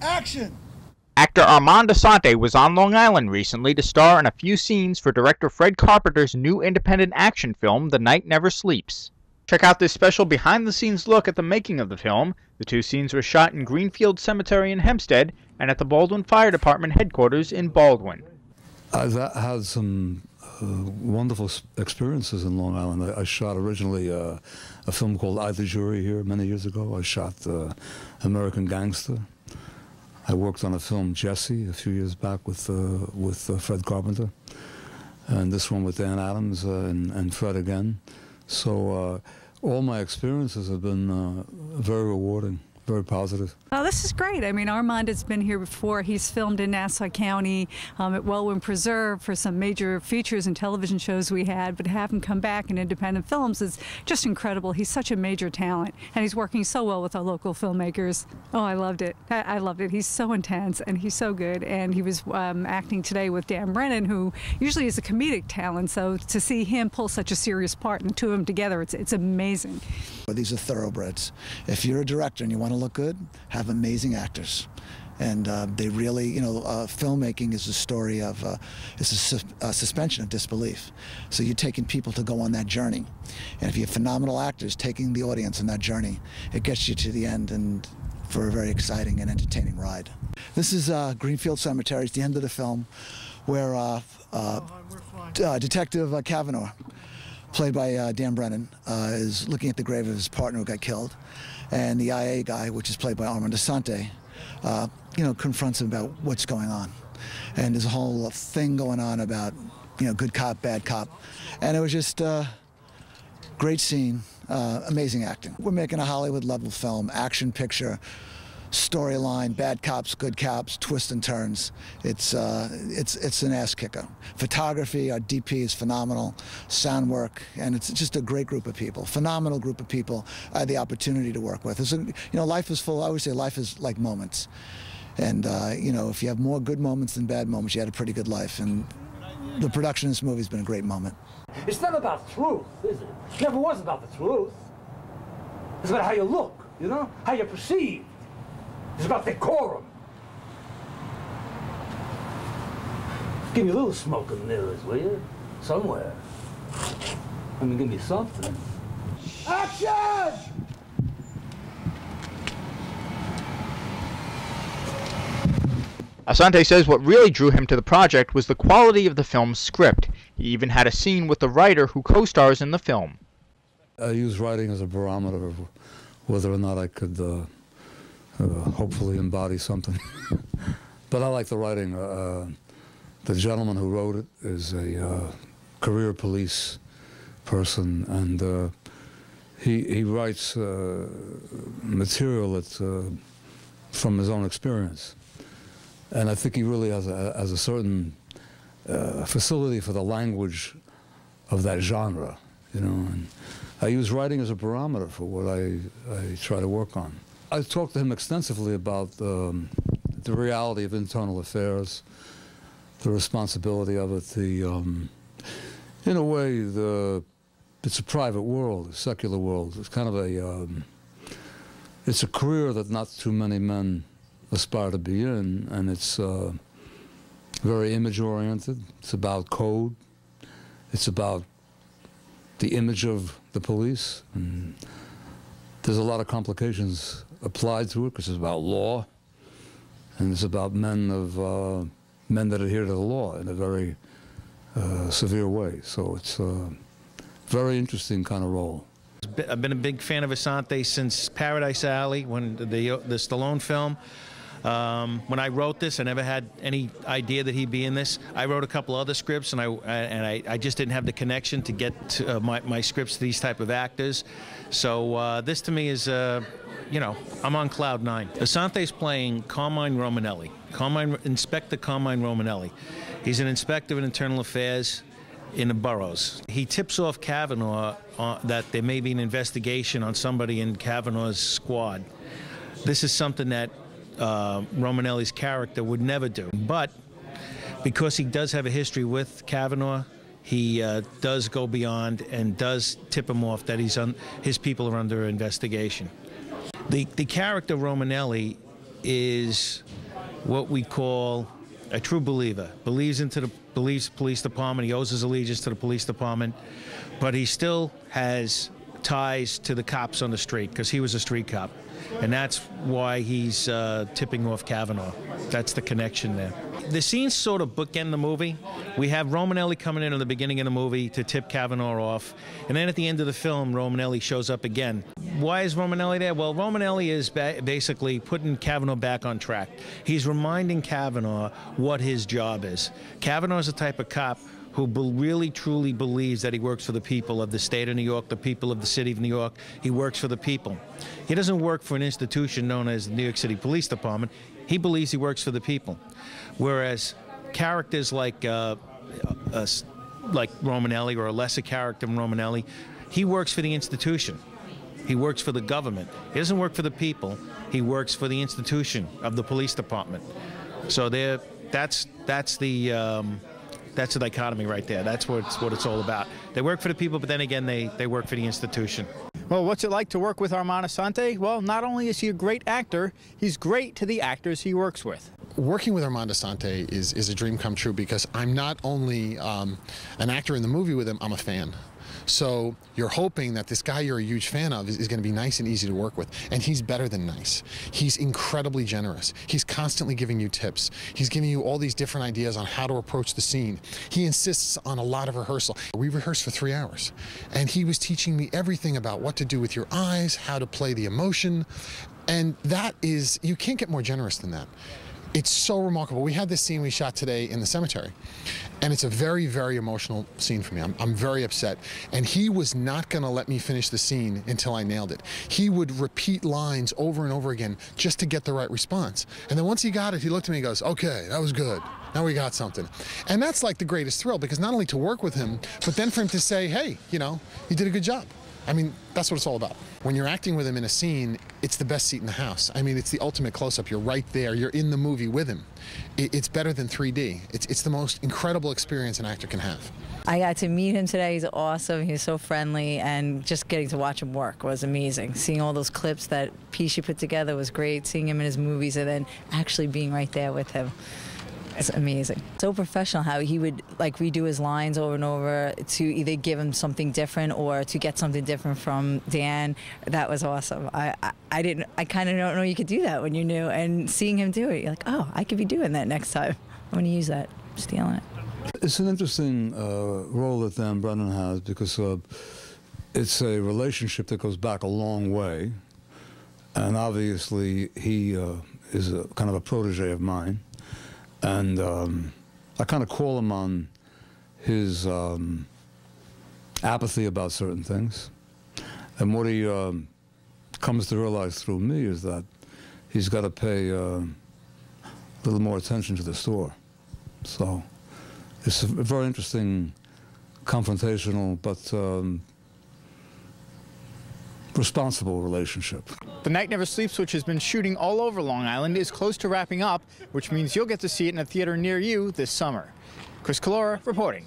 Action! Actor Armand Assante was on Long Island recently to star in a few scenes for director Fred Carpenter's new independent action film, The Night Never Sleeps. Check out this special behind-the-scenes look at the making of the film. The two scenes were shot in Greenfield Cemetery in Hempstead and at the Baldwin Fire Department headquarters in Baldwin. I've had some wonderful experiences in Long Island. I shot originally a film called I, the Jury here many years ago. I shot American Gangster. I worked on a film, Jesse, a few years back with Fred Carpenter. And this one with Dan Adams and Fred again. So all my experiences have been very rewarding, very positive. Oh, this is great. I mean, Armand has been here before. He's filmed in Nassau County at Wellwyn Preserve for some major features and television shows we had, but to have him come back in independent films is just incredible. He's such a major talent, and he's working so well with our local filmmakers. Oh, I loved it. I loved it. He's so intense, and he's so good, and he was acting today with Dan Brennan, who usually is a comedic talent, so to see him pull such a serious part and the two of them together, it's amazing. These are thoroughbreds. If you're a director and you want to look good, have amazing actors. And they really, filmmaking is a story of, it's a suspension of disbelief. So you're taking people to go on that journey. And if you have phenomenal actors taking the audience on that journey, it gets you to the end and for a very exciting and entertaining ride. This is Greenfield Cemetery. It's the end of the film where Detective Kavanaugh, played by Dan Brennan, is looking at the grave of his partner who got killed. And the IA guy, which is played by Armand Assante, confronts him about what's going on. And there's a whole thing going on about, good cop, bad cop. And it was just a great scene, amazing acting. We're making a Hollywood-level film, action picture, storyline, bad cops, good cops, twists and turns. It's an ass kicker. Photography, our DP is phenomenal, sound work, and it's just a great group of people, phenomenal group of people I had the opportunity to work with. Life is full, I always say life is like moments. And, if you have more good moments than bad moments, you had a pretty good life. And the production of this movie has been a great moment. It's not about truth, is it? It never was about the truth. It's about how you look, how you perceive. It's about decorum. Give me a little smoke in the mirrors, will you? Somewhere. Give me something. Action! Assante says what really drew him to the project was the quality of the film's script. He even had a scene with the writer who co-stars in the film. I use writing as a barometer of whether or not I could hopefully embody something. But I like the writing. The gentleman who wrote it is a career police person, and he writes material that's from his own experience. And I think he really has a certain facility for the language of that genre, And I use writing as a barometer for what I try to work on. I talked to him extensively about the reality of internal affairs, the responsibility of it, in a way, it's a private world, a secular world. It's kind of it's a career that not too many men aspire to be in, and it's very image-oriented. It's about code. It's about the image of the police. And there's a lot of complications applied to it because it's about law, and it's about men that adhere to the law in a very severe way. So it's a very interesting kind of role. I've been a big fan of Assante since Paradise Alley, when the Stallone film. When I wrote this, I never had any idea that he'd be in this. I wrote a couple other scripts, and I just didn't have the connection to get to, my scripts to these type of actors. So this to me is, I'm on cloud nine. Assante's playing Carmine Romanelli, Inspector Carmine Romanelli. He's an inspector of internal affairs in the boroughs. He tips off Kavanaugh that there may be an investigation on somebody in Kavanaugh's squad. This is something that Romanelli's character would never do. But because he does have a history with Kavanaugh, he does go beyond and does tip him off that his people are under investigation. The character Romanelli is what we call a true believer. Believes into the police department. He owes his allegiance to the police department, but he still has ties to the cops on the street because he was a street cop, and that's why he's tipping off Kavanaugh. That's the connection there. The scenes sort of bookend the movie. We have Romanelli coming in at the beginning of the movie to tip Kavanaugh off, and then at the end of the film, Romanelli shows up again. Why is Romanelli there? Well, Romanelli is basically putting Kavanaugh back on track. He's reminding Kavanaugh what his job is. Kavanaugh is the type of cop who really, truly believes that he works for the people of the state of New York, the people of the city of New York. He works for the people. He doesn't work for an institution known as the New York City Police Department. He believes he works for the people. Whereas characters like Romanelli, or a lesser character than Romanelli, he works for the institution. He works for the government. He doesn't work for the people. He works for the institution of the police department. So that's the dichotomy right there. That's what it's all about. They work for the people, but then again, they work for the institution. Well, what's it like to work with Armand Assante? Well, not only is he a great actor, he's great to the actors he works with. Working with Armand Assante is a dream come true because I'm not only an actor in the movie with him, I'm a fan. So you're hoping that this guy you're a huge fan of is going to be nice and easy to work with. And he's better than nice. He's incredibly generous. He's constantly giving you tips. He's giving you all these different ideas on how to approach the scene. He insists on a lot of rehearsal. We rehearsed for 3 hours. And he was teaching me everything about what to do with your eyes, how to play the emotion. And that is, you can't get more generous than that. It's so remarkable. We had this scene we shot today in the cemetery, and it's a very, very emotional scene for me. I'm very upset, and he was not going to let me finish the scene until I nailed it. He would repeat lines over and over again just to get the right response. And then once he got it, he looked at me and goes, okay, that was good. Now we got something. And that's like the greatest thrill, because not only to work with him, but then for him to say, hey, you know, you did a good job. I mean, that's what it's all about. When you're acting with him in a scene, it's the best seat in the house. I mean, it's the ultimate close-up. You're right there. You're in the movie with him. It's better than 3D. It's the most incredible experience an actor can have. I got to meet him today. He's awesome. He's so friendly, and just getting to watch him work was amazing. Seeing all those clips that Pisha put together was great. Seeing him in his movies and then actually being right there with him. It's amazing. So professional how he would like redo his lines over and over to either give him something different or to get something different from Dan. That was awesome. I kind of don't know you could do that when you're new, and seeing him do it, you're like, oh, I could be doing that next time. I'm going to use that, stealing it. It's an interesting role that Dan Brennan has because it's a relationship that goes back a long way, and obviously he is kind of a protege of mine. And I kind of call him on his apathy about certain things. And what he comes to realize through me is that he's got to pay a little more attention to the store. So it's a very interesting, confrontational, but responsible relationship. The Night Never Sleeps, which has been shooting all over Long Island, is close to wrapping up, which means you'll get to see it in a theater near you this summer. Collora reporting.